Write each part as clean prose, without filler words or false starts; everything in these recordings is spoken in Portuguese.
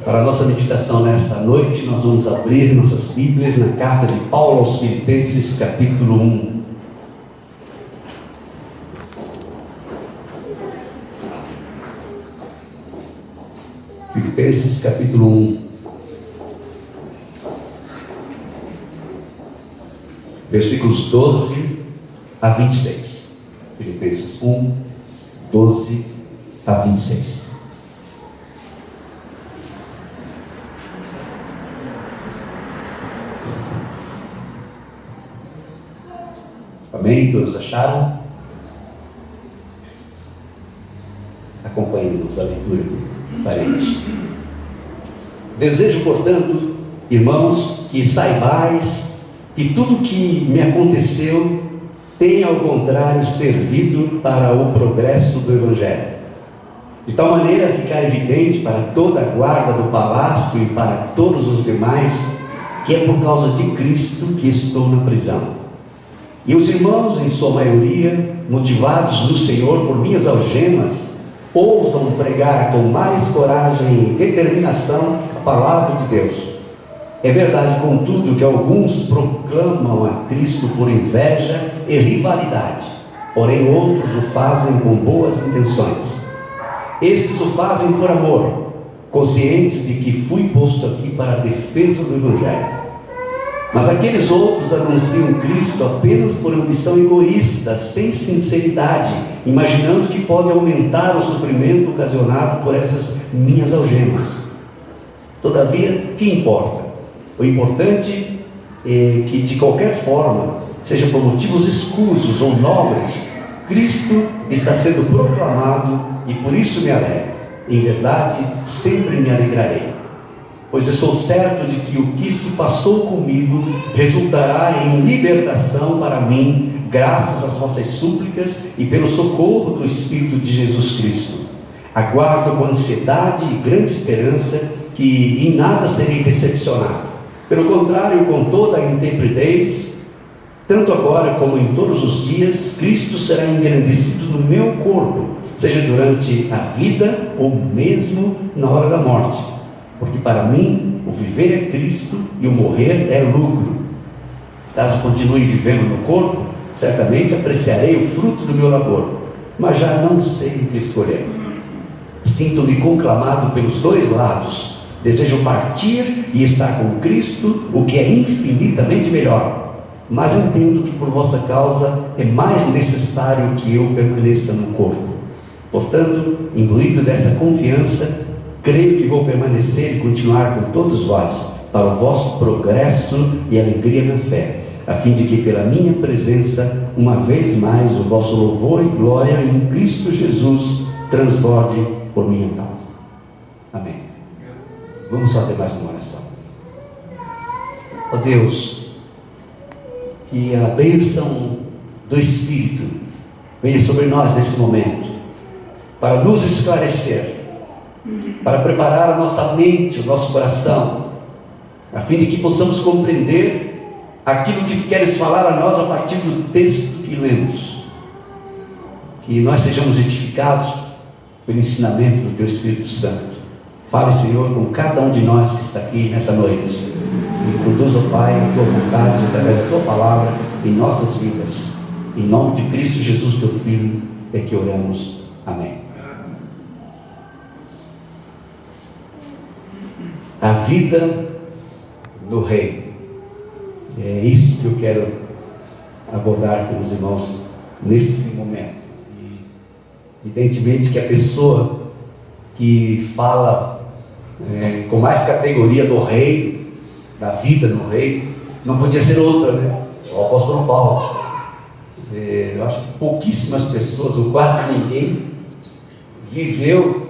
Para a nossa meditação nesta noite, nós vamos abrir nossas Bíblias na carta de Paulo aos Filipenses, capítulo 1. Filipenses, capítulo 1. Versículos 12 a 26. Filipenses 1, 12 a 26. Amém? Todos acharam? Acompanhe-nos a leitura que faremos. Desejo, portanto, irmãos, que saibais que tudo que me aconteceu tem, ao contrário, servido para o progresso do Evangelho, de tal maneira a ficar evidente para toda a guarda do palácio e para todos os demais que é por causa de Cristo que estou na prisão. E os irmãos, em sua maioria, motivados no Senhor por minhas algemas, ousam pregar com mais coragem e determinação a palavra de Deus. É verdade, contudo, que alguns proclamam a Cristo por inveja e rivalidade, porém outros o fazem com boas intenções. Estes o fazem por amor, conscientes de que fui posto aqui para a defesa do Evangelho. Mas aqueles outros anunciam Cristo apenas por ambição egoísta, sem sinceridade, imaginando que pode aumentar o sofrimento ocasionado por essas minhas algemas. Todavia, que importa? O importante é que, de qualquer forma, seja por motivos escusos ou nobres, Cristo está sendo proclamado e por isso me alegro. Em verdade, sempre me alegrarei. Pois eu sou certo de que o que se passou comigo resultará em libertação para mim, graças às vossas súplicas e pelo socorro do Espírito de Jesus Cristo. Aguardo com ansiedade e grande esperança que em nada serei decepcionado. Pelo contrário, com toda a intrepidez, tanto agora como em todos os dias, Cristo será engrandecido no meu corpo, seja durante a vida ou mesmo na hora da morte. Porque para mim o viver é Cristo e o morrer é lucro. Caso continue vivendo no corpo, certamente apreciarei o fruto do meu labor, mas já não sei o que escolher. Sinto-me conclamado pelos dois lados. Desejo partir e estar com Cristo, o que é infinitamente melhor. Mas entendo que por vossa causa é mais necessário que eu permaneça no corpo. Portanto, imbuído dessa confiança, creio que vou permanecer e continuar com todos vós, para o vosso progresso e alegria na fé, a fim de que pela minha presença, uma vez mais, o vosso louvor e glória em Cristo Jesus transborde por minha causa. Amém. Vamos fazer mais uma oração. Ó Deus, que a bênção do Espírito venha sobre nós nesse momento, para nos esclarecer, para preparar a nossa mente, o nosso coração, a fim de que possamos compreender aquilo que Tu queres falar a nós a partir do texto que lemos. Que nós sejamos edificados pelo ensinamento do Teu Espírito Santo. Fale, Senhor, com cada um de nós que está aqui nessa noite, e conduza, Pai, a Tua vontade através da Tua palavra em nossas vidas. Em nome de Cristo Jesus, Teu Filho, é que oramos. Amém. A vida do rei. É isso que eu quero abordar com os irmãos nesse momento. E, evidentemente que a pessoa que fala com mais categoria do rei, da vida do rei, não podia ser outra, né? O apóstolo Paulo. Eu acho que pouquíssimas pessoas, ou quase ninguém, viveu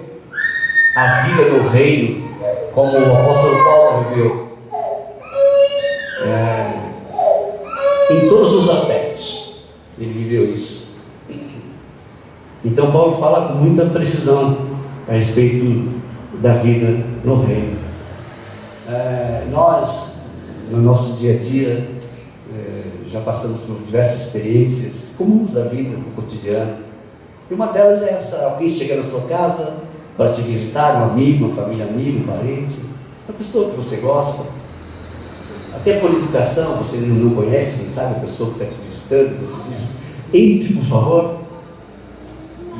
a vida do reino como o apóstolo Paulo viveu, em todos os aspectos. Ele viveu isso. Então Paulo fala com muita precisão a respeito da vida no reino. Nós, no nosso dia a dia, já passamos por diversas experiências comuns da vida, no cotidiano, e uma delas é essa: alguém chega na sua casa para te visitar, um amigo, uma família amiga, um parente, uma pessoa que você gosta. Até por educação, você não conhece, quem sabe, a pessoa que está te visitando, você diz, entre por favor.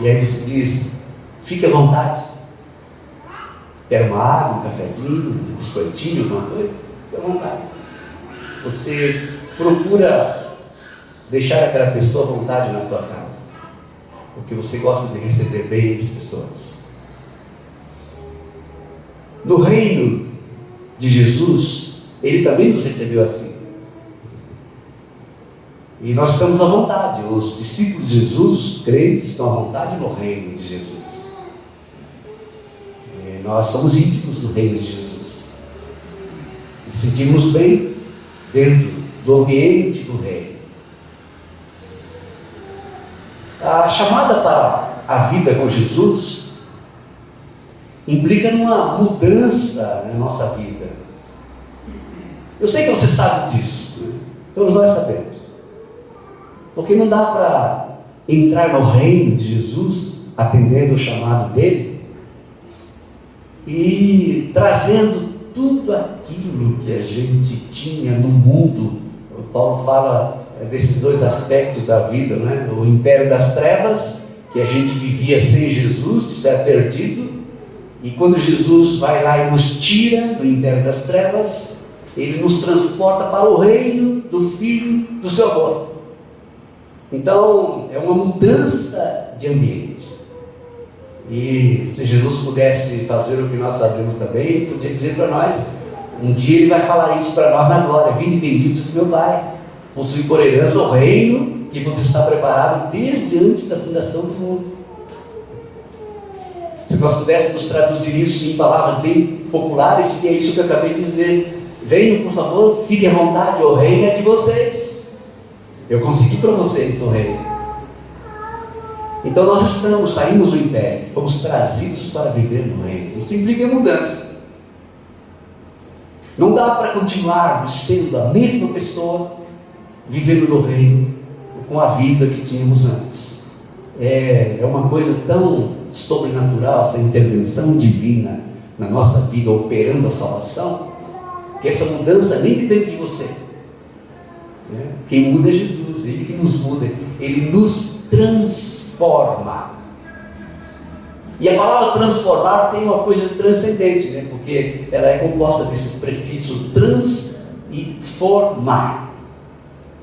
E aí você diz, fique à vontade. Quer uma água, um cafezinho, um biscoitinho, alguma coisa? Fique à vontade. Você procura deixar aquela pessoa à vontade na sua casa, porque você gosta de receber bem as pessoas. No reino de Jesus, Ele também nos recebeu assim. E nós estamos à vontade. Os discípulos de Jesus, os crentes, estão à vontade no reino de Jesus. E nós somos íntimos do reino de Jesus. E sentimos bem dentro do ambiente do reino. A chamada para a vida com Jesus implica numa mudança na nossa vida. Eu sei que você sabe disso, né? Todos nós sabemos. Porque não dá para entrar no reino de Jesus, atendendo o chamado dele, e trazendo tudo aquilo que a gente tinha no mundo. O Paulo fala desses dois aspectos da vida, né? O império das trevas, que a gente vivia sem Jesus, está perdido. E quando Jesus vai lá e nos tira do império das trevas, Ele nos transporta para o reino do Filho do seu amor. Então, é uma mudança de ambiente. E se Jesus pudesse fazer o que nós fazemos também, Ele podia dizer para nós, um dia Ele vai falar isso para nós na glória, vinde benditos do meu Pai, possui por herança o reino que vos está preparado desde antes da fundação do mundo. Se nós pudéssemos traduzir isso em palavras bem populares, seria isso que eu acabei de dizer. Venham, por favor, fiquem à vontade, o reino é de vocês. Eu consegui para vocês o reino. Então nós saímos do império, fomos trazidos para viver no reino. Isso implica em mudança. Não dá para continuarmos sendo a mesma pessoa, vivendo no reino, com a vida que tínhamos antes. É uma coisa tão sobrenatural, essa intervenção divina na nossa vida, operando a salvação, que essa mudança nem depende de você. Quem muda é Jesus, Ele que nos muda, Ele nos transforma. E a palavra transformar tem uma coisa transcendente, né? Porque ela é composta desses prefixos trans e formar.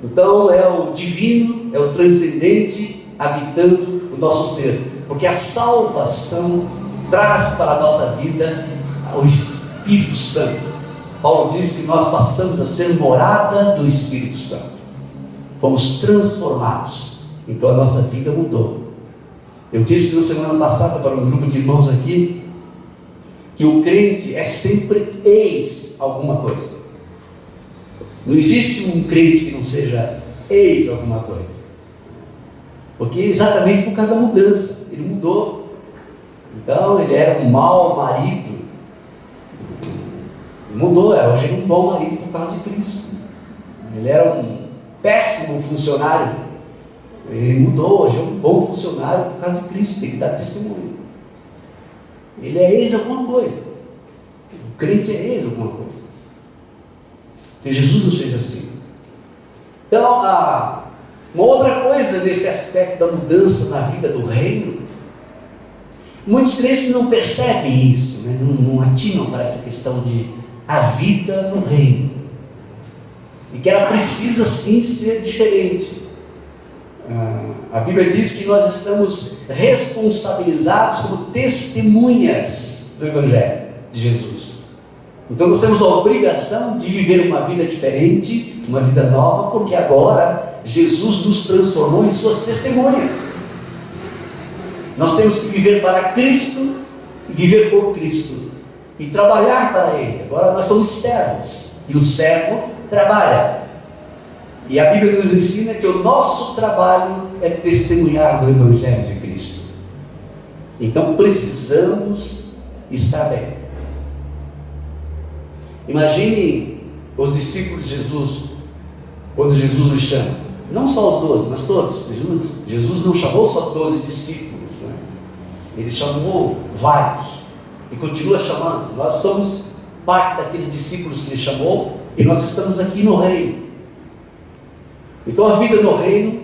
Então é o divino, é o transcendente habitando o nosso ser, porque a salvação traz para a nossa vida o Espírito Santo. Paulo diz que nós passamos a ser morada do Espírito Santo. Fomos transformados. Então a nossa vida mudou. Eu disse na semana passada para um grupo de irmãos aqui que o crente é sempre ex alguma coisa. Não existe um crente que não seja ex alguma coisa. Porque exatamente por causa da mudança. Ele mudou. Então ele era um mau marido. Mudou, hoje ele é um bom marido por causa de Cristo. Ele era um péssimo funcionário. Ele mudou, hoje é um bom funcionário por causa de Cristo. Tem que dar testemunho. Ele é ex alguma coisa. O crente é ex alguma coisa. Porque Jesus nos fez assim. Então, uma outra coisa nesse aspecto da mudança na vida do reino, muitos crentes não percebem isso, né? Não atinam para essa questão de a vida no reino, e que ela precisa sim ser diferente. A Bíblia diz que nós estamos responsabilizados como testemunhas do Evangelho de Jesus. Então nós temos a obrigação de viver uma vida diferente, uma vida nova, porque agora Jesus nos transformou em suas testemunhas. Nós temos que viver para Cristo e viver por Cristo e trabalhar para Ele. Agora nós somos servos e o servo trabalha. E a Bíblia nos ensina que o nosso trabalho é testemunhar do Evangelho de Cristo. Então precisamos estar bem. Imagine os discípulos de Jesus, quando Jesus os chama. Não só os 12, mas todos. Jesus não chamou só 12 discípulos, né? Ele chamou vários e continua chamando. Nós somos parte daqueles discípulos que Ele chamou e nós estamos aqui no reino. Então a vida no reino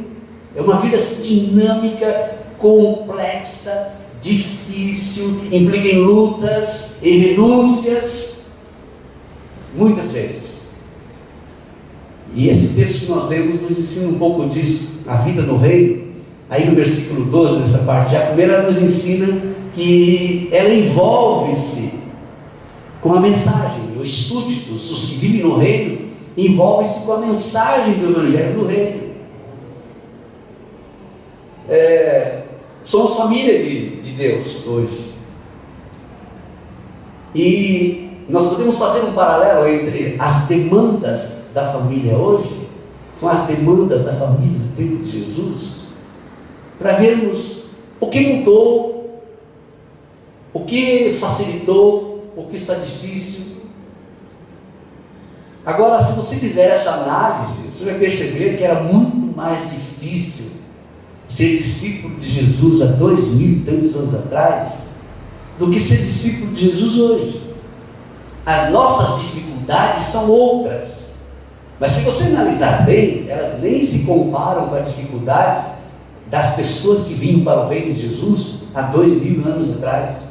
é uma vida dinâmica, complexa, difícil, implica em lutas, em renúncias, muitas vezes. E esse texto que nós lemos nos ensina um pouco disso, a vida no reino. Aí no versículo 12, nessa parte, a primeira nos ensina que ela envolve-se com a mensagem. Os súditos, os que vivem no reino, envolvem-se com a mensagem do Evangelho do reino. Somos família de Deus hoje. E nós podemos fazer um paralelo entre as demandas da família hoje com as demandas da família do tempo de Jesus, para vermos o que mudou, o que facilitou, o que está difícil. Agora, se você fizer essa análise, você vai perceber que era muito mais difícil ser discípulo de Jesus há 2000 e tantos anos atrás do que ser discípulo de Jesus hoje. As nossas dificuldades são outras, mas se você analisar bem, elas nem se comparam com as dificuldades das pessoas que vinham para o reino de Jesus há 2000 anos atrás.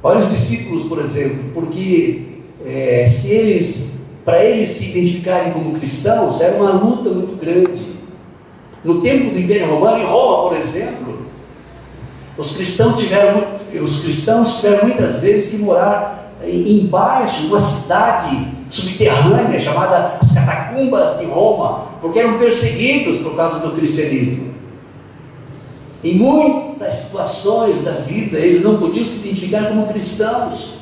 Olha os discípulos, por exemplo, porque para eles se identificarem como cristãos, era uma luta muito grande. No tempo do Império Romano, em Roma, por exemplo, os cristãos tiveram muitas vezes que morar embaixo de uma cidade subterrânea chamada as Catacumbas de Roma, porque eram perseguidos por causa do cristianismo. Em muitas situações da vida, eles não podiam se identificar como cristãos.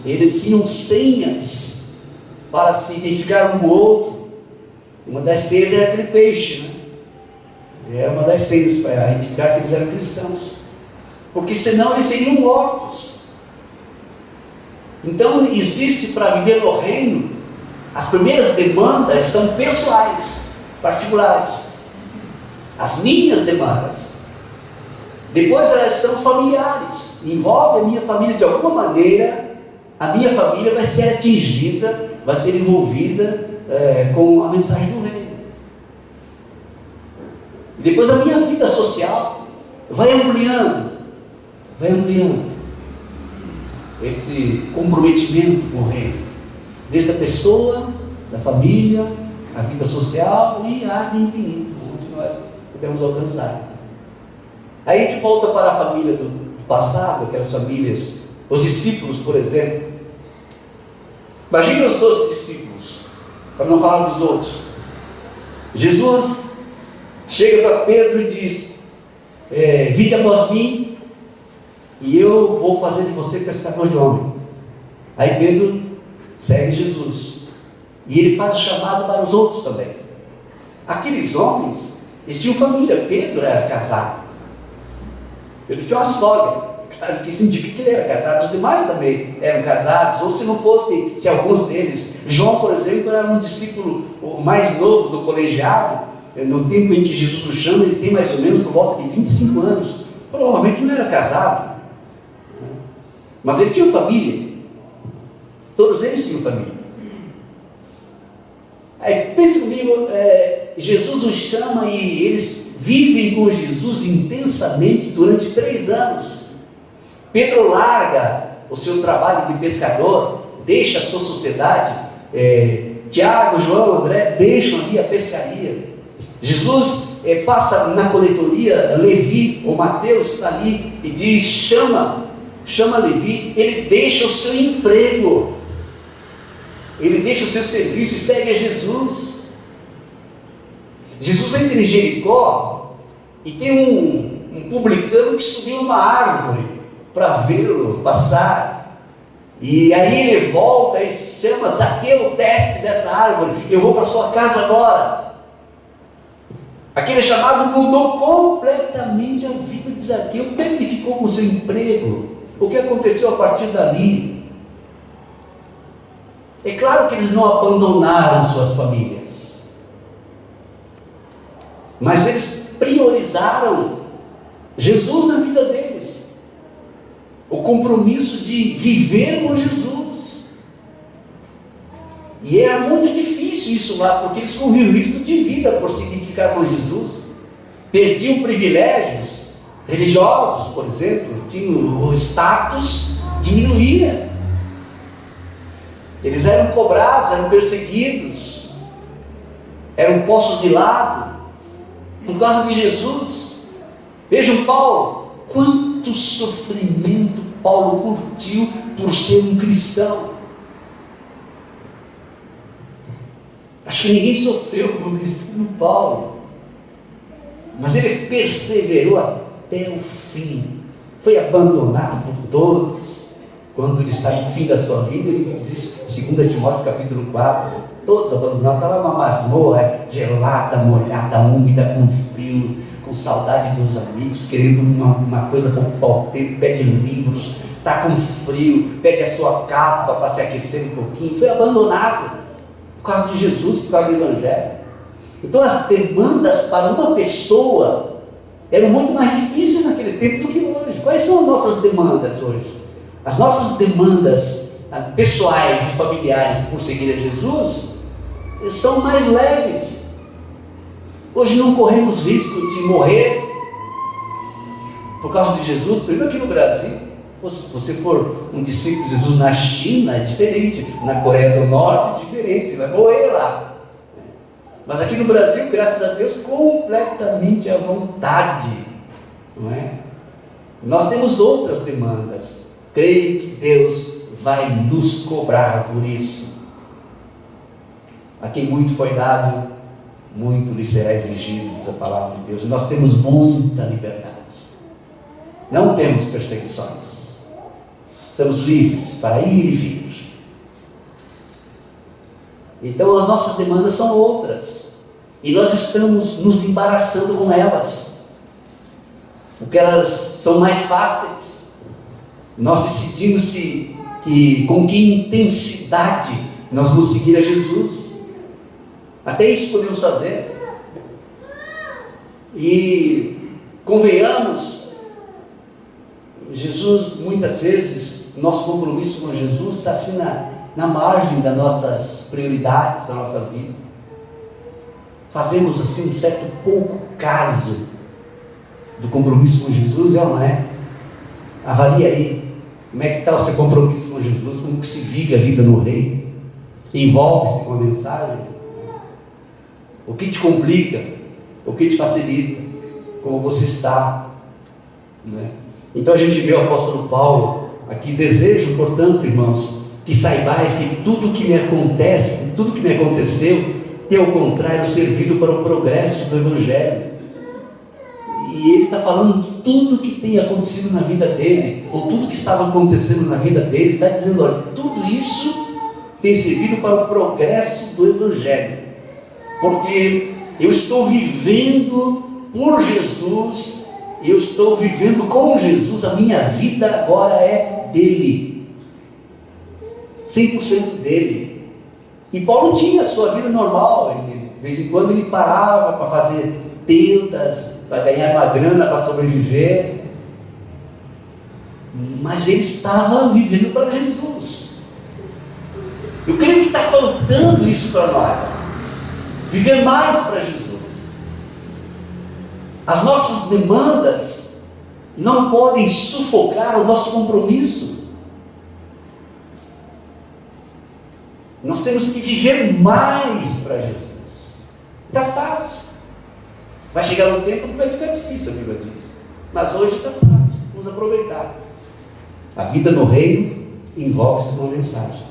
Eles tinham senhas para se identificar um com o outro. Uma das senhas era aquele peixe, né? É uma das senhas para identificar que eles eram cristãos, porque senão eles seriam mortos. Então existe, para viver no reino, as primeiras demandas são pessoais, particulares, as minhas demandas. Depois elas são familiares, envolve a minha família de alguma maneira. A minha família vai ser atingida, vai ser envolvida com a mensagem do reino. E depois a minha vida social vai ampliando esse comprometimento com o reino, desde a pessoa, da família, a vida social e a de infinito, onde nós podemos alcançar. Aí a gente volta para a família do passado, aquelas famílias, os discípulos, por exemplo. Imagine os 12 discípulos, para não falar dos outros. Jesus chega para Pedro e diz: vinde após mim, e eu vou fazer de você pescador de homem. Aí Pedro segue Jesus, e ele faz o chamado para os outros também. Aqueles homens, eles tinham família. Pedro era casado, Pedro tinha uma sogra. Claro que isso indica que ele era casado. Os demais também eram casados, ou se não fosse, se alguns deles. João, por exemplo, era um discípulo mais novo do colegiado. No tempo em que Jesus o chama, ele tem mais ou menos por volta de 25 anos. Provavelmente não era casado, mas ele tinha família. Todos eles tinham família. Aí pense comigo, Jesus os chama e eles vivem com Jesus intensamente durante 3 anos. Pedro larga o seu trabalho de pescador, deixa a sua sociedade. Tiago, João, André deixam ali a pescaria. Jesus passa na coletoria. Levi, ou Mateus está ali e diz: chama Levi. Ele deixa o seu emprego, ele deixa o seu serviço e segue a Jesus. Jesus entra em Jericó e tem um publicano que subiu uma árvore para vê-lo passar, e aí ele volta e chama: Zaqueu, desce dessa árvore, eu vou para sua casa agora. Aquele chamado mudou completamente a vida de Zaqueu. Como ele ficou com o seu emprego? O que aconteceu a partir dali? É claro que eles não abandonaram suas famílias, mas eles priorizaram Jesus na vida deles, o compromisso de viver com Jesus. E era muito difícil isso lá, porque eles corriam risco de vida por se identificar com Jesus, perdiam privilégios religiosos, por exemplo, tinham o status diminuía, eles eram cobrados, eram perseguidos, eram postos de lado por causa de Jesus. Vejam Paulo, quanto sofrimento Paulo curtiu por ser um cristão. Acho que ninguém sofreu como o cristão Paulo, mas ele perseverou até o fim, foi abandonado por todos. Quando ele está no fim da sua vida, ele diz isso, 2 Timóteo capítulo 4, todos abandonados, está lá numa masmorra, gelada, molhada, úmida, com frio, com saudade dos amigos, querendo uma coisa para ocupar o tempo, pede livros, está com frio, pede a sua capa para se aquecer um pouquinho, foi abandonado, por causa de Jesus, por causa do Evangelho. Então as demandas para uma pessoa eram muito mais difíceis naquele tempo do que hoje. Quais são as nossas demandas hoje? As nossas demandas pessoais e familiares por seguir a Jesus são mais leves. Hoje não corremos risco de morrer por causa de Jesus. Primeiro aqui no Brasil, se você for um discípulo de Jesus na China, é diferente. Na Coreia do Norte, é diferente. Você vai morrer lá. Mas aqui no Brasil, graças a Deus, completamente à vontade. Não é? Nós temos outras demandas. Creio que Deus vai nos cobrar por isso. A quem muito foi dado, muito lhe será exigido, diz a palavra de Deus. E nós temos muita liberdade. Não temos perseguições. Estamos livres para ir e vir. Então as nossas demandas são outras. E nós estamos nos embaraçando com elas. Porque elas são mais fáceis. Nós decidimos com que intensidade nós vamos seguir a Jesus. Até isso podemos fazer. E convenhamos, Jesus, muitas vezes, nosso compromisso com Jesus está assim na margem das nossas prioridades, da nossa vida. Fazemos assim um certo pouco caso do compromisso com Jesus, é ou não é? Avalie aí, como é que está o seu compromisso com Jesus, como que se vive a vida no reino, envolve-se com a mensagem, o que te complica, o que te facilita, como você está, né? Então a gente vê o apóstolo Paulo aqui, desejo, portanto, irmãos, que saibais que tudo que me acontece, tudo que me aconteceu, tem ao contrário servido para o progresso do Evangelho. E ele está falando de tudo que tem acontecido na vida dele, ou tudo que estava acontecendo na vida dele, está dizendo, olha, tudo isso tem servido para o progresso do Evangelho, porque eu estou vivendo por Jesus, eu estou vivendo com Jesus, a minha vida agora é dele, 100% dele. E Paulo tinha a sua vida normal, de vez em quando ele parava para fazer tendas, para ganhar uma grana, para sobreviver, mas ele estava vivendo para Jesus. Eu creio que está faltando isso para nós, viver mais para Jesus. As nossas demandas não podem sufocar o nosso compromisso. Nós temos que viver mais para Jesus. Está fácil. Vai chegar um tempo que vai ficar difícil, a Bíblia diz. Mas hoje está fácil. Vamos aproveitar. A vida no reino envolve-se com a mensagem.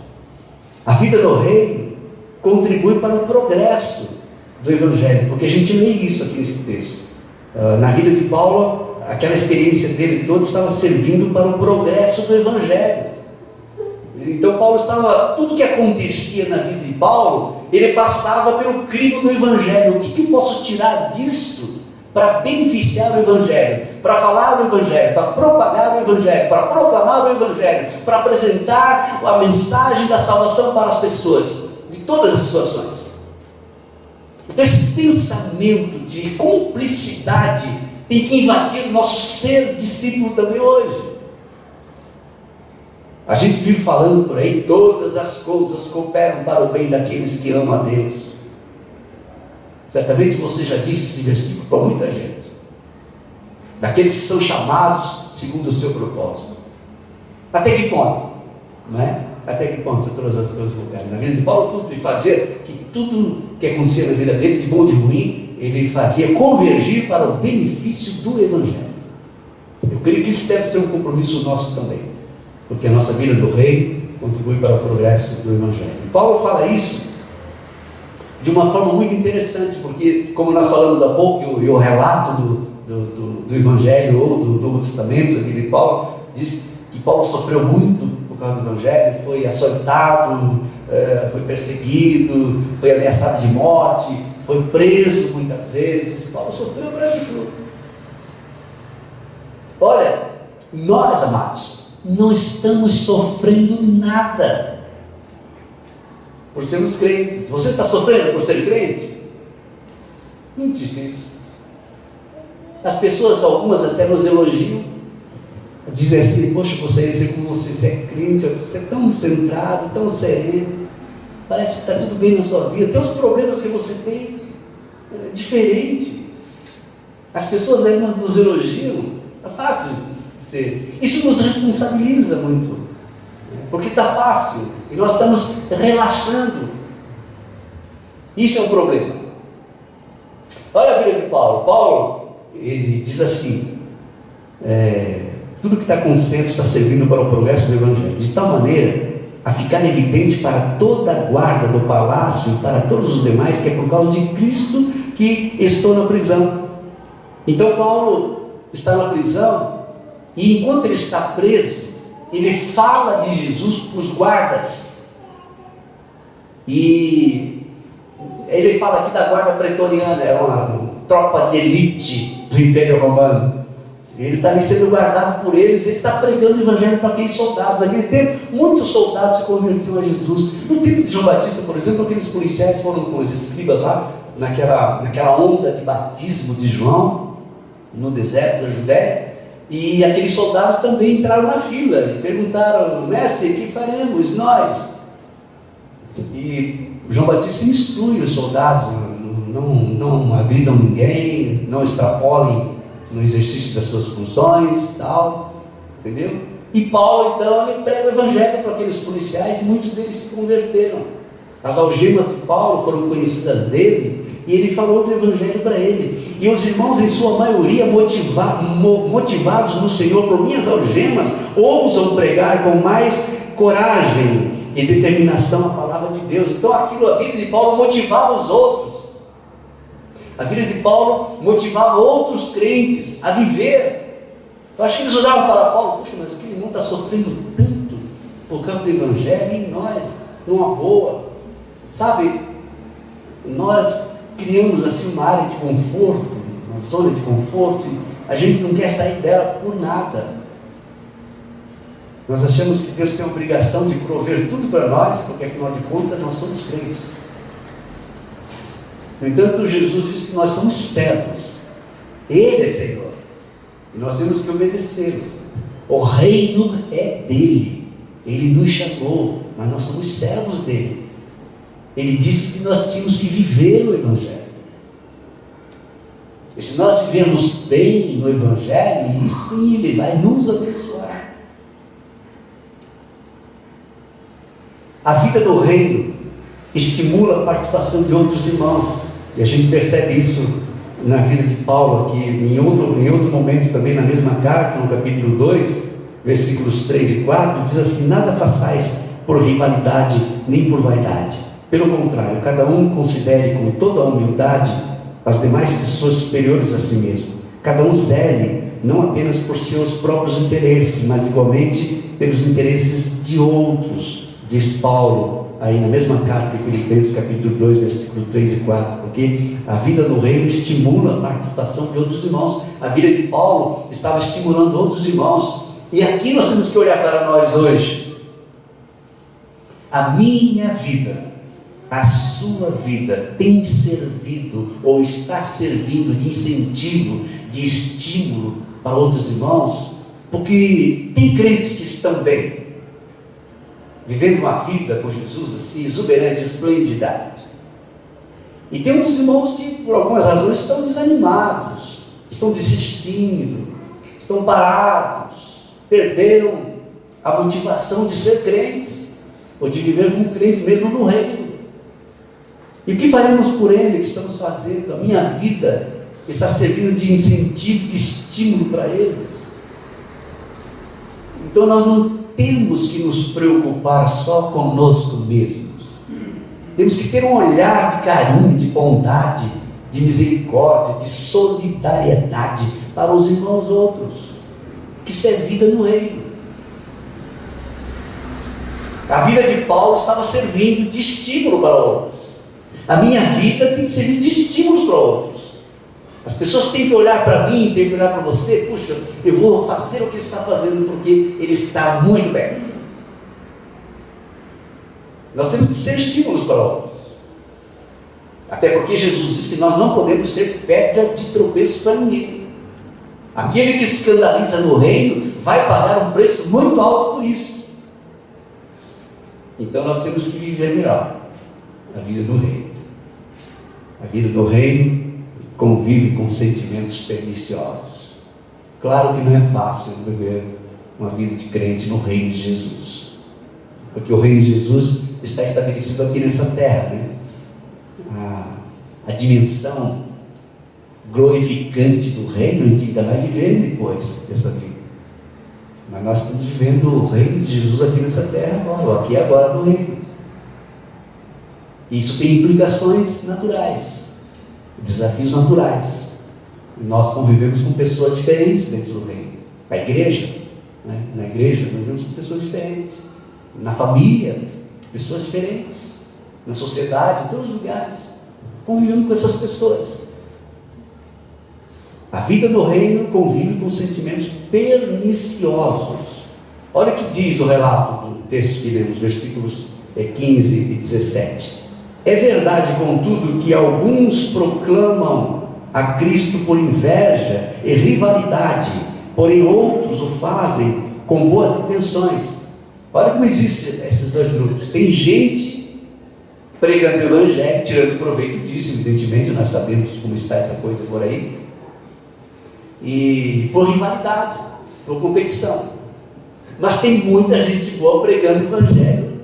A vida no reino contribui para o progresso do Evangelho. Porque a gente lê isso aqui nesse texto. Na vida de Paulo, aquela experiência dele toda estava servindo para o progresso do Evangelho. Então Paulo estava, tudo que acontecia na vida de Paulo, ele passava pelo crivo do Evangelho. O que eu posso tirar disso para beneficiar o Evangelho, para falar do Evangelho, para propagar o Evangelho, para proclamar o Evangelho, para apresentar a mensagem da salvação para as pessoas, de todas as situações. Então esse pensamento de cumplicidade tem que invadir o nosso ser discípulo também hoje. A gente vive falando por aí, todas as coisas cooperam para o bem daqueles que amam a Deus. Certamente você já disse esse versículo para muita gente. Daqueles que são chamados segundo o seu propósito. Até que ponto? Não é? Até que ponto todas as coisas cooperam? Na vida de Paulo, tudo, ele fazia que tudo que acontecia na vida dele, de bom ou de ruim, ele fazia convergir para o benefício do Evangelho. Eu creio que isso deve ser um compromisso nosso também, porque a nossa vida do reino contribui para o progresso do Evangelho. E Paulo fala isso de uma forma muito interessante, porque, como nós falamos há pouco, e o relato do Evangelho ou do Novo Testamento, aqui de Paulo, diz que Paulo sofreu muito por causa do Evangelho, foi açoitado, foi perseguido, foi ameaçado de morte, foi preso muitas vezes. Paulo sofreu para chuchu. Olha, nós, amados, não estamos sofrendo nada por sermos crentes. Você está sofrendo por ser crente? Muito difícil. As pessoas, algumas até nos elogiam, dizem assim: poxa, como você é crente, você é tão centrado, tão sereno, parece que está tudo bem na sua vida, tem os problemas que você tem, diferente. As pessoas aí nos elogiam, é fácil ser. Isso nos responsabiliza muito, porque está fácil, e nós estamos relaxando. Isso é um problema. Olha a vida de Paulo. Paulo, ele diz assim: tudo que está acontecendo está servindo para o progresso do Evangelho, de tal maneira a ficar evidente para toda a guarda do palácio e para todos os demais que é por causa de Cristo que estou na prisão. Então Paulo está na prisão, e enquanto ele está preso, ele fala de Jesus para os guardas, e ele fala aqui da guarda pretoriana, era uma tropa de elite do Império Romano. Ele está ali sendo guardado por eles, ele está pregando o Evangelho para aqueles soldados. Naquele tempo, muitos soldados se convertiam a Jesus. No tempo de João Batista, por exemplo, aqueles policiais foram com os escribas lá, naquela onda de batismo de João, no deserto da Judéia, e aqueles soldados também entraram na fila e perguntaram: mestre, que faremos nós? E João Batista instrui os soldados: não agridam ninguém, não extrapolem no exercício das suas funções, tal, entendeu? E Paulo, então, ele prega o Evangelho para aqueles policiais, e muitos deles se converteram. As algemas de Paulo foram conhecidas dele, e ele falou do Evangelho para ele. E os irmãos, em sua maioria, motivados no Senhor por minhas algemas, ousam pregar com mais coragem e determinação a palavra de Deus. Então, a vida de Paulo motivava os outros. A vida de Paulo motivava outros crentes a viver. Eu acho que eles olhavam para Paulo: puxa, mas aquele irmão está sofrendo tanto por causa do Evangelho, e nós, numa boa. Sabe, nós criamos assim uma área de conforto, uma zona de conforto, e a gente não quer sair dela por nada. Nós achamos que Deus tem a obrigação de prover tudo para nós, porque afinal de contas nós somos crentes. No entanto, Jesus diz que nós somos servos. Ele é Senhor, e nós temos que obedecê-lo. O reino é dele, ele nos chamou, mas nós somos servos dele. Ele disse que nós tínhamos que viver o Evangelho. E se nós vivemos bem no Evangelho, e sim, ele vai nos abençoar. A vida do reino estimula a participação de outros irmãos. E a gente percebe isso na vida de Paulo aqui, em outro momento também, na mesma carta, no capítulo 2, versículos 3 e 4, diz assim: nada façais por rivalidade, nem por vaidade. Pelo contrário, cada um considere com toda a humildade as demais pessoas superiores a si mesmo. Cada um zele, não apenas por seus próprios interesses, mas igualmente pelos interesses de outros, diz Paulo, aí na mesma carta de Filipenses, capítulo 2, versículo 3 e 4, porque a vida no reino estimula a participação de outros irmãos. A vida de Paulo estava estimulando outros irmãos, e aqui nós temos que olhar para nós hoje. A minha vida, a sua vida tem servido ou está servindo de incentivo, de estímulo para outros irmãos, porque tem crentes que estão bem, vivendo uma vida com Jesus assim, exuberante, esplêndida. E tem outros irmãos que, por algumas razões, estão desanimados, estão desistindo, estão parados, perderam a motivação de ser crentes, ou de viver como crentes mesmo no reino. E o que faremos por ele? O que estamos fazendo? A minha vida está servindo de incentivo, de estímulo para eles. Então nós não temos que nos preocupar só conosco mesmos. Temos que ter um olhar de carinho, de bondade, de misericórdia, de solidariedade para os irmãos outros, que isso é vida no reino. A vida de Paulo estava servindo de estímulo para outros. A minha vida tem que servir de estímulos para outros. As pessoas têm que olhar para mim, têm que olhar para você. Puxa, eu vou fazer o que ele está fazendo porque ele está muito bem. Nós temos que ser estímulos para outros. Até porque Jesus diz que nós não podemos ser pedra de tropeço para ninguém. Aquele que se escandaliza no reino vai pagar um preço muito alto por isso. Então nós temos que viver melhor a vida do reino. A vida do reino convive com sentimentos perniciosos. Claro que não é fácil viver uma vida de crente no reino de Jesus, porque o reino de Jesus está estabelecido aqui nessa terra, né? A dimensão glorificante do reino a gente ainda vai viver depois dessa vida, mas nós estamos vivendo o reino de Jesus aqui nessa terra agora, o aqui e agora do reino. Isso tem implicações naturais, desafios naturais. Nós convivemos com pessoas diferentes dentro do reino. Na igreja, né? Na igreja nós vivemos com pessoas diferentes. Na família, pessoas diferentes. Na sociedade, em todos os lugares, convivendo com essas pessoas. A vida do reino convive com sentimentos perniciosos. Olha o que diz o relato do texto que lemos, versículos 15 e 17. É verdade, contudo, que alguns proclamam a Cristo por inveja e rivalidade, porém outros o fazem com boas intenções. Olha como existem esses dois grupos. Tem gente pregando o evangelho, tirando proveito disso, evidentemente, nós sabemos como está essa coisa por aí, e por rivalidade, por competição. Mas tem muita gente boa pregando o evangelho,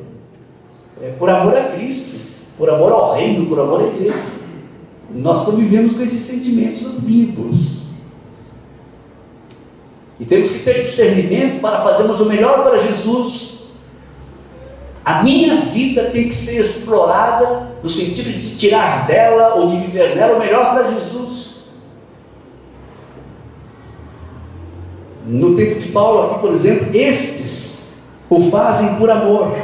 por amor a Cristo, por amor ao reino, por amor à igreja. Nós convivemos com esses sentimentos ambíguos. E temos que ter discernimento para fazermos o melhor para Jesus. A minha vida tem que ser explorada no sentido de tirar dela ou de viver nela o melhor para Jesus. No tempo de Paulo aqui, por exemplo, estes o fazem por amor,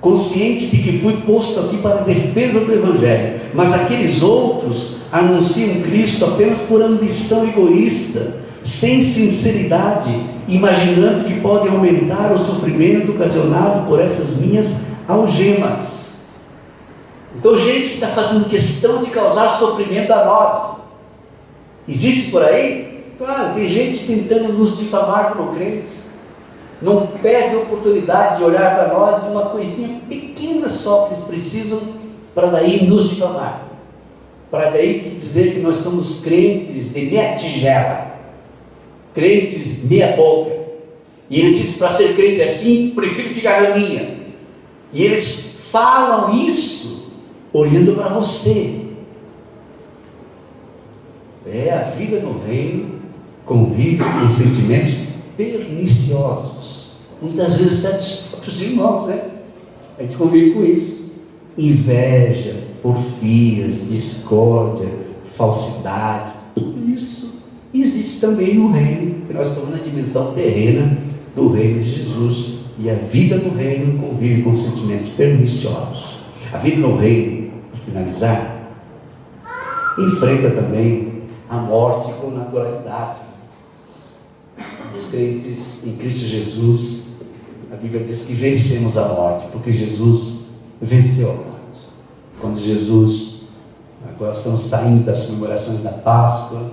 consciente de que fui posto aqui para a defesa do Evangelho, mas aqueles outros anunciam Cristo apenas por ambição egoísta, sem sinceridade, imaginando que podem aumentar o sofrimento ocasionado por essas minhas algemas. Então, gente que está fazendo questão de causar sofrimento a nós, existe por aí? Claro, tem gente tentando nos difamar como crentes, não perde a oportunidade de olhar para nós e uma coisinha pequena só que eles precisam para daí nos difamar, para daí dizer que nós somos crentes de meia tigela, crentes meia boca, e eles dizem, para ser crente assim, prefiro ficar na minha, e eles falam isso olhando para você. A vida no reino convive com sentimentos perniciosos, muitas vezes até dos próprios irmãos, né? A gente convive com isso: inveja, porfias, discórdia, falsidade, tudo isso existe também no reino, porque nós estamos na dimensão terrena do reino de Jesus, e a vida no reino convive com sentimentos perniciosos. A vida no reino, para finalizar, enfrenta também a morte com naturalidade. Os crentes em Cristo Jesus, a Bíblia diz que vencemos a morte, porque Jesus venceu a morte. Quando Jesus, agora estamos saindo das comemorações da Páscoa,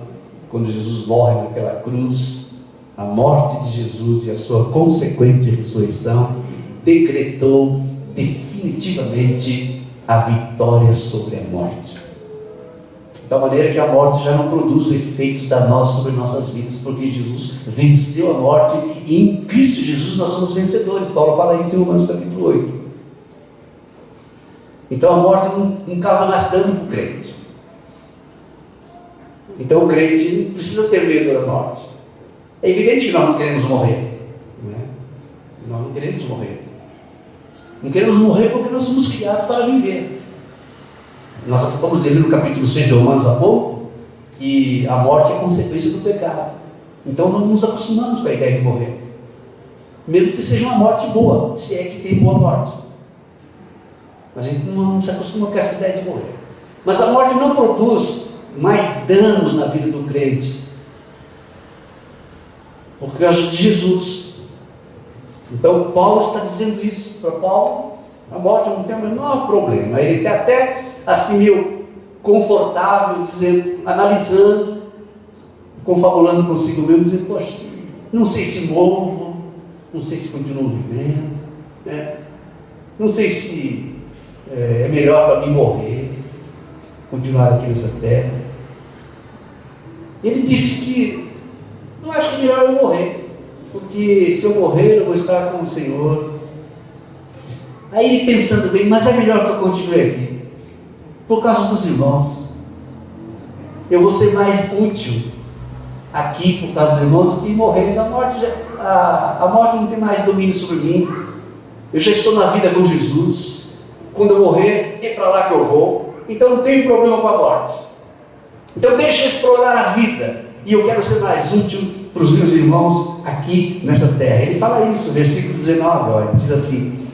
quando Jesus morre naquela cruz, a morte de Jesus e a sua consequente ressurreição decretou definitivamente a vitória sobre a morte. De tal maneira que a morte já não produz efeitos danosos sobre nossas vidas, porque Jesus venceu a morte e em Cristo Jesus nós somos vencedores. Paulo fala isso em Romanos capítulo 8. Então a morte não causa mais dano para o crente. Então o crente não precisa ter medo da morte. É evidente que nós não queremos morrer, né? Nós não queremos morrer. Não queremos morrer porque nós somos criados para viver. Nós vamos dizer no capítulo 6 de Romanos há pouco que a morte é consequência do pecado. Então não nos acostumamos com a ideia de morrer, mesmo que seja uma morte boa, se é que tem boa morte. A gente não se acostuma com essa ideia de morrer. Mas a morte não produz mais danos na vida do crente por causa de Jesus. Então Paulo está dizendo isso para Paulo. A morte não tem o menor problema. Ele está até assim meio confortável, dizendo, analisando, confabulando consigo mesmo, dizendo, poxa, não sei se morro, não sei se continuo vivendo, né? Não sei se é melhor para mim morrer, continuar aqui nessa terra. Ele disse que não acho que é melhor eu morrer, porque se eu morrer eu vou estar com o Senhor. Aí ele pensando bem, mas é melhor que eu continue aqui, por causa dos irmãos. Eu vou ser mais útil aqui por causa dos irmãos do que morrer. A morte não tem mais domínio sobre mim. Eu já estou na vida com Jesus. Quando eu morrer, é para lá que eu vou. Então não tenho problema com a morte. Então deixa eu explorar a vida. E eu quero ser mais útil para os meus irmãos aqui nessa terra. Ele fala isso, versículo 19, olha, diz assim: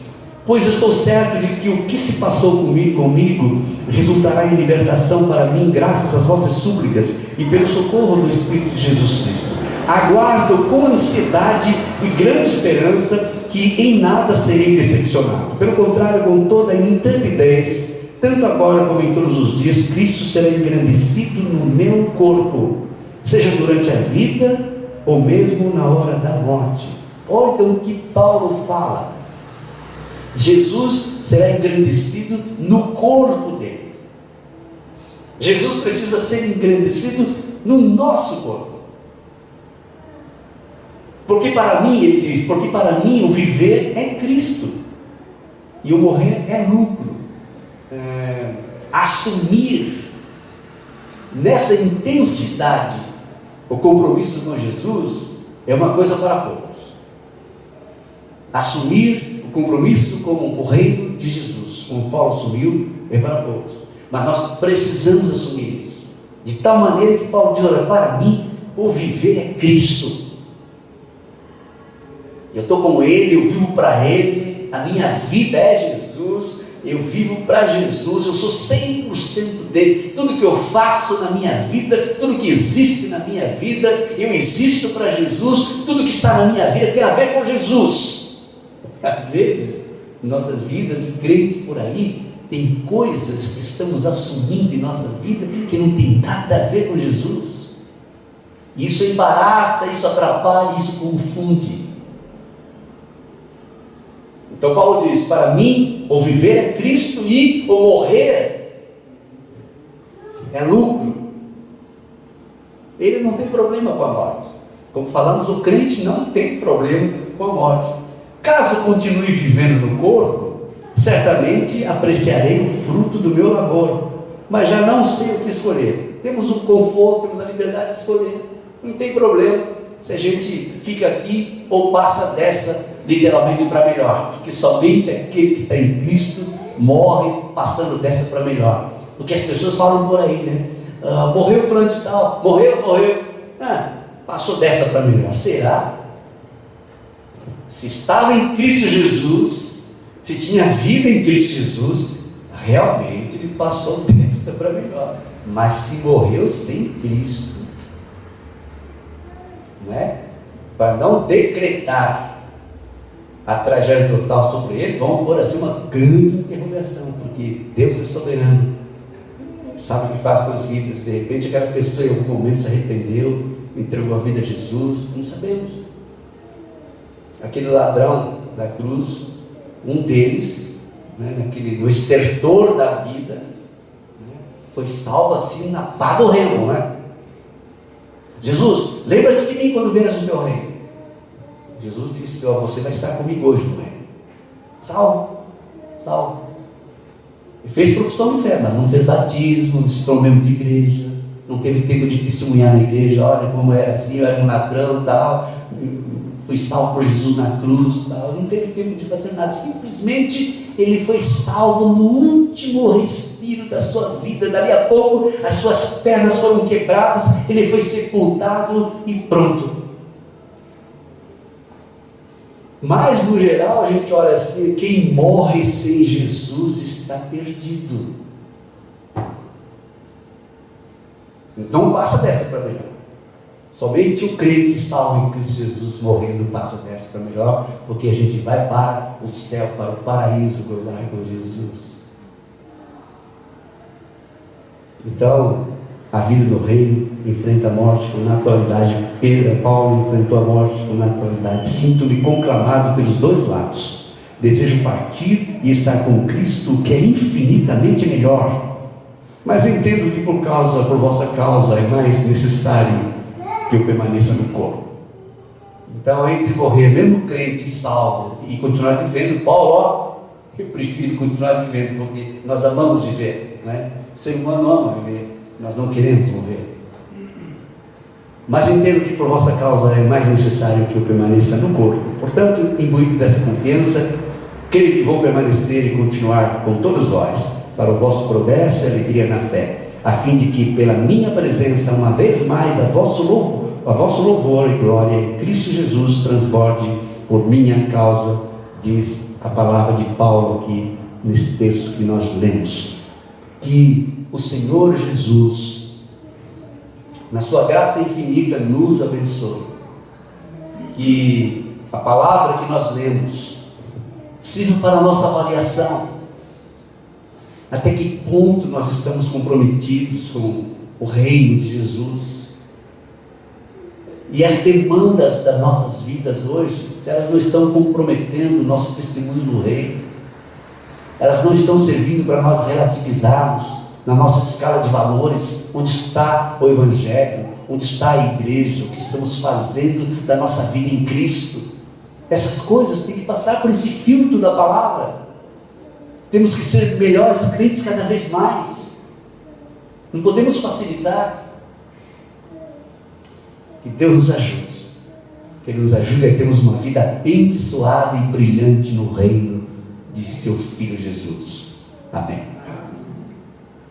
pois estou certo de que o que se passou comigo resultará em libertação para mim, graças às vossas súplicas e pelo socorro do Espírito de Jesus Cristo. Aguardo com ansiedade e grande esperança que em nada serei decepcionado. Pelo contrário, com toda a intrepidez, tanto agora como em todos os dias, Cristo será engrandecido no meu corpo, seja durante a vida ou mesmo na hora da morte. Olha o que Paulo fala. Jesus será engrandecido no corpo dele. Jesus precisa ser engrandecido no nosso corpo. Porque para mim, ele diz, porque para mim o viver é Cristo e o morrer é lucro. Assumir nessa intensidade o compromisso com Jesus é uma coisa para poucos. Assumir o compromisso com o reino de Jesus, como Paulo assumiu, é para poucos. Mas nós precisamos assumir isso, de tal maneira que Paulo diz, olha, para mim o viver é Cristo. Eu estou com Ele, eu vivo para Ele, a minha vida é Jesus, eu vivo para Jesus, eu sou 100% dele. Tudo que eu faço na minha vida, tudo que existe na minha vida, eu existo para Jesus. Tudo que está na minha vida tem a ver com Jesus. Às vezes, em nossas vidas de crentes por aí, tem coisas que estamos assumindo em nossa vida que não tem nada a ver com Jesus. Isso embaraça, isso atrapalha, isso confunde. Então Paulo diz, para mim, o viver é Cristo e o morrer é lucro. Ele não tem problema com a morte. Como falamos, o crente não tem problema com a morte. Caso continue vivendo no corpo, certamente apreciarei o fruto do meu labor, mas já não sei o que escolher. Temos o conforto, temos a liberdade de escolher. Não tem problema se a gente fica aqui ou passa dessa literalmente para melhor, porque somente aquele que está em Cristo morre passando dessa para melhor. Porque as pessoas falam por aí, né? Morreu fulano de tal, morreu. Passou dessa para melhor. Será? Se estava em Cristo Jesus, se tinha vida em Cristo Jesus, realmente ele passou dessa para melhor. Mas se morreu sem Cristo, não é? Para não decretar a tragédia total sobre eles, vamos pôr assim uma grande interrogação, porque Deus é soberano. sabe o que faz com as vidas. De repente aquela pessoa em algum momento se arrependeu, entregou a vida a Jesus, não sabemos. Aquele ladrão da cruz, um deles, no estertor da vida, foi salvo assim na pá do remo, Jesus, lembra-te de mim quando vieres o teu reino. Jesus disse, você vai estar comigo hoje no reino. Salvo. Ele fez profissão de fé, mas não fez batismo, não se tornou membro de igreja, não teve tempo de testemunhar na igreja, olha como era assim, eu era um ladrão, tal, fui salvo por Jesus na cruz, tal. Não teve tempo de fazer nada, simplesmente ele foi salvo no último respiro da sua vida. Dali a pouco as suas pernas foram quebradas, ele foi sepultado e pronto. Mas no geral a gente olha assim, quem morre sem Jesus está perdido. Não passa dessa para melhor. Somente o crente salvo em Cristo Jesus morrendo passa dessa para melhor, porque a gente vai para o céu, para o paraíso, gozar com Jesus. Então, a vida no reino enfrenta a morte com naturalidade. Paulo enfrentou a morte com naturalidade. Sinto-me conclamado pelos dois lados. Desejo partir e estar com Cristo, que é infinitamente melhor. Mas entendo que por vossa causa é mais necessário que eu permaneça no corpo. Então, entre morrer, mesmo crente salvo, e continuar vivendo, Paulo, eu prefiro continuar vivendo, porque nós amamos viver, O ser humano ama viver, nós não queremos morrer. Mas entendo que por vossa causa é mais necessário que eu permaneça no corpo. Portanto, imbuído dessa confiança, creio que vou permanecer e continuar com todos vós, para o vosso progresso e alegria na fé, a fim de que pela minha presença, uma vez mais, a vosso louvor e glória em Cristo Jesus transborde por minha causa, diz a palavra de Paulo aqui nesse texto que nós lemos. Que o Senhor Jesus, na sua graça infinita, nos abençoe. Que a palavra que nós lemos sirva para a nossa avaliação. Até que ponto nós estamos comprometidos com o reino de Jesus? E as demandas das nossas vidas hoje, elas não estão comprometendo o nosso testemunho no reino. Elas não estão servindo para nós relativizarmos na nossa escala de valores onde está o Evangelho, onde está a igreja, o que estamos fazendo da nossa vida em Cristo. Essas coisas têm que passar por esse filtro da palavra. Temos que ser melhores crentes cada vez mais. Não podemos facilitar. Que Deus nos ajude. Que Ele nos ajude a termos uma vida abençoada e brilhante no reino de seu Filho Jesus. Amém.